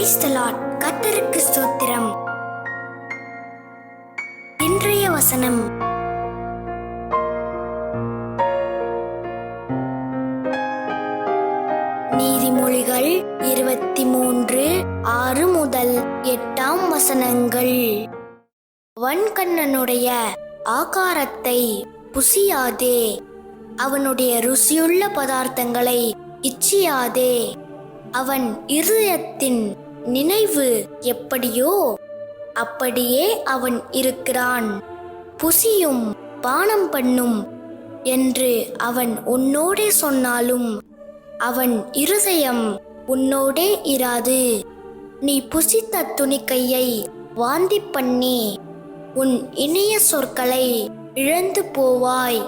Praise the Lord. கர்த்தருக்கு ஸ்தோத்திரம். இன்றைய வசனம், நீதிமொழிகள் 23:6 முதல் 8 வசனங்கள். வன்கண்ணனுடைய ஆகாரத்தை புசியாதே, அவனுடைய ருசியுள்ள பதார்த்தங்களை இச்சியாதே. அவன் இருதயத்தின் நினைவு எப்படியோ அப்படியே அவன் இருக்கிறான். புசியும் பானம் பண்ணும் என்று அவன் உன்னோடே சொன்னாலும் அவன் இருதயம் உன்னோடே இராது. நீ புசித்த துணிக்கையை வாந்தி பண்ணி உன் இனிய சொற்களை இழந்து போவாய்.